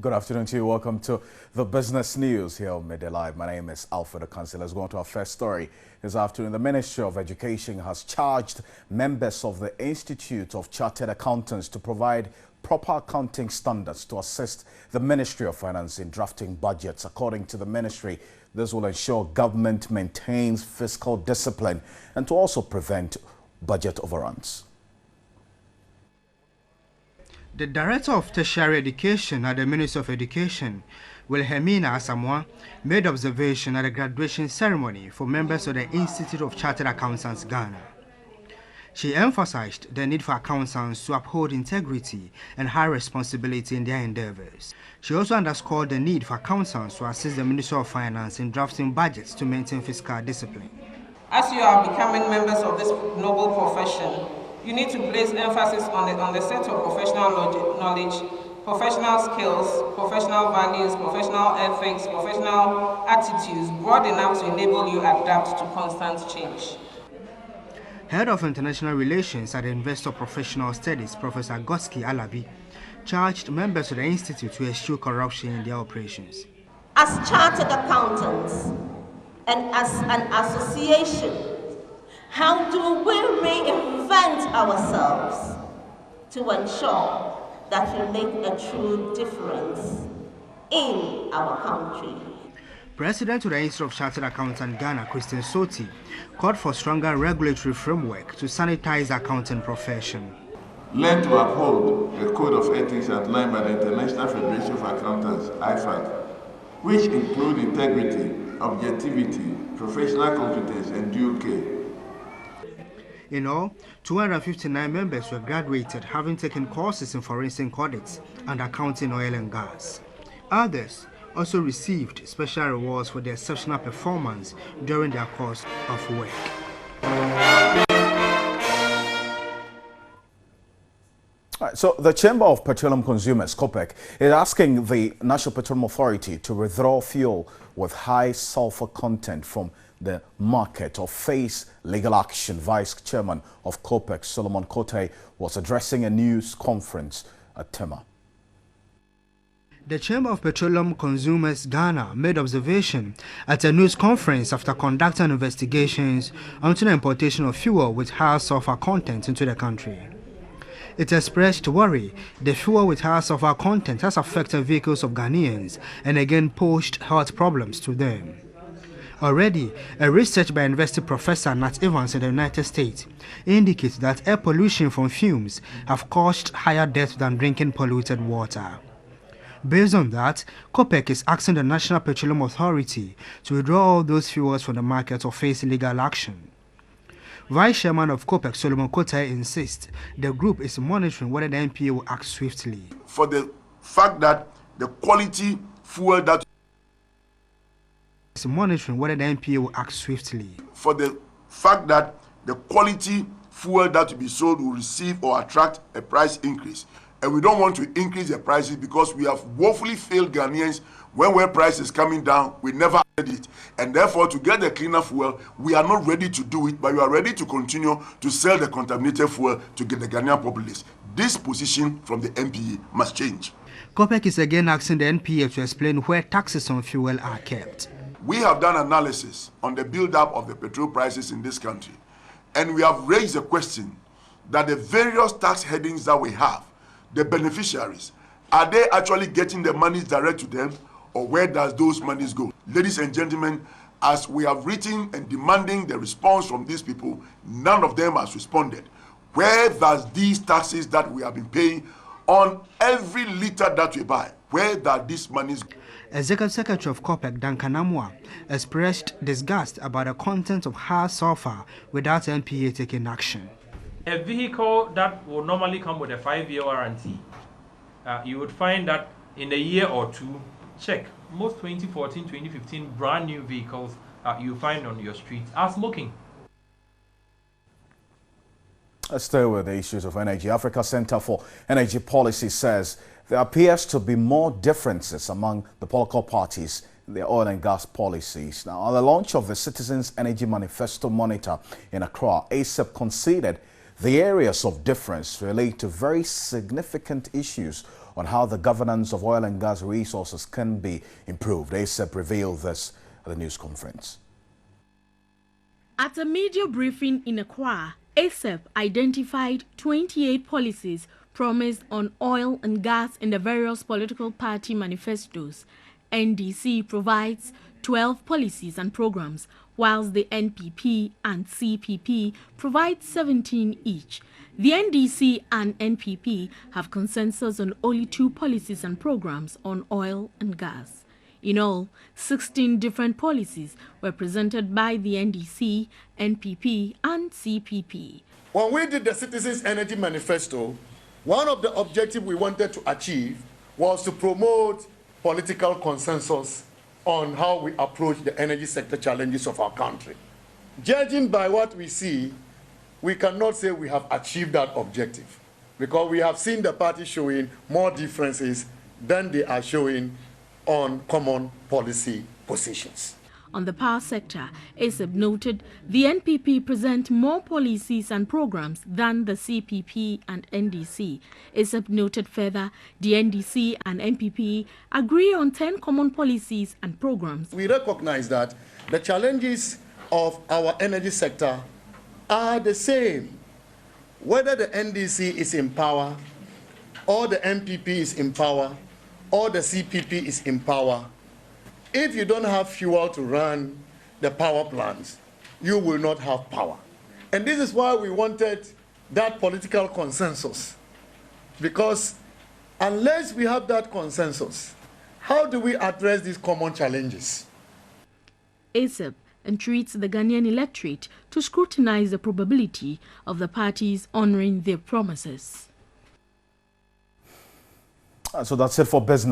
Good afternoon to you. Welcome to the business news here on Midday Live. My name is Alfred Okansi. Let's go on to our first story. This afternoon, the Ministry of Education has charged members of the Institute of Chartered Accountants to provide proper accounting standards to assist the Ministry of Finance in drafting budgets. According to the ministry, this will ensure government maintains fiscal discipline and to also prevent budget overruns. The Director of Tertiary Education at the Ministry of Education, Wilhelmina Asamoah, made observation at the graduation ceremony for members of the Institute of Chartered Accountants, Ghana. She emphasized the need for accountants to uphold integrity and high responsibility in their endeavors. She also underscored the need for accountants to assist the Ministry of Finance in drafting budgets to maintain fiscal discipline. As you are becoming members of this noble profession, you need to place emphasis on the set of professional knowledge, professional skills, professional values, professional ethics, professional attitudes broad enough to enable you adapt to constant change. Head of International Relations at the Investor Professional Studies, Professor Goski Alabi, charged members of the Institute to eschew corruption in their operations. As chartered accountants and as an association, how do we reinvent ourselves to ensure that we make a true difference in our country? President of the Institute of Chartered Accountants Ghana, Christine Soti, called for stronger regulatory framework to sanitize the accounting profession. Learn to uphold the code of ethics outlined by the International Federation of Accountants, IFAC, which include integrity, objectivity, professional competence, and due care. In all, 259 members were graduated, having taken courses in forensic audits and accounting oil and gas. Others also received special rewards for their exceptional performance during their course of work. So the Chamber of Petroleum Consumers, Copec, is asking the National Petroleum Authority to withdraw fuel with high sulfur content from the market or face legal action. Vice Chairman of Copec, Solomon Kote, was addressing a news conference at Tema. The Chamber of Petroleum Consumers Ghana made observation at a news conference after conducting investigations onto the importation of fuel with high sulfur content into the country. It expressed worry the fuel with high sulfur content has affected vehicles of Ghanaians and again posed health problems to them. Already, a research by University Professor Nat Evans in the United States indicates that air pollution from fumes have caused higher deaths than drinking polluted water. Based on that, Copec is asking the National Petroleum Authority to withdraw all those fuels from the market or face legal action. Vice Chairman of Copec, Solomon Kote, insists the group is monitoring whether the NPA will act swiftly. For the fact that the quality fuel that It's monitoring whether the NPA will act swiftly. For the fact that the quality fuel that will be sold will receive or attract a price increase. And we don't want to increase the prices because we have woefully failed Ghanaians when price is coming down, we never did it. And therefore, to get the cleaner fuel, we are not ready to do it, but we are ready to continue to sell the contaminated fuel to get the Ghanaian populace. This position from the NPA must change. Copec is again asking the NPA to explain where taxes on fuel are kept. We have done analysis on the build-up of the petrol prices in this country, and we have raised the question that the various tax headings that we have, the beneficiaries, are they actually getting the monies direct to them, or where does those monies go? Ladies and gentlemen, as we have written and demanding the response from these people, none of them has responded. Where does these taxes that we have been paying on every liter that we buy, where does these monies go? Executive Secretary of Copec, Duncan Amoah, expressed disgust about the content of high sulfur without NPA taking action. A vehicle that will normally come with a 5-year warranty, you would find that in a year or two, check, most 2014, 2015 brand new vehicles you find on your streets are smoking. Let's stay with the issues of energy. Africa Center for Energy Policy says there appears to be more differences among the political parties in their oil and gas policies. Now, on the launch of the Citizens Energy Manifesto Monitor in Accra, ASEP conceded the areas of difference relate to very significant issues on how the governance of oil and gas resources can be improved. ASEP revealed this at the news conference. At a media briefing in Accra, ASEP identified 28 policies promised on oil and gas in the various political party manifestos. NDC provides 12 policies and programs, whilst the NPP and CPP provide 17 each. The NDC and NPP have consensus on only 2 policies and programs on oil and gas. In all, 16 different policies were presented by the NDC, NPP, and CPP. When we did the Citizens Energy Manifesto, one of the objectives we wanted to achieve was to promote political consensus on how we approach the energy sector challenges of our country. Judging by what we see, we cannot say we have achieved that objective, because we have seen the party showing more differences than they are showing on common policy positions. On the power sector, ASEP noted the NPP present more policies and programs than the CPP and NDC. ASEP noted further the NDC and NPP agree on 10 common policies and programs. We recognize that the challenges of our energy sector are the same. Whether the NDC is in power, or the NPP is in power, or the CPP is in power, if you don't have fuel to run the power plants, you will not have power. And this is why we wanted that political consensus. Because unless we have that consensus, how do we address these common challenges? ASEP entreats the Ghanaian electorate to scrutinize the probability of the parties honoring their promises. So that's it for business.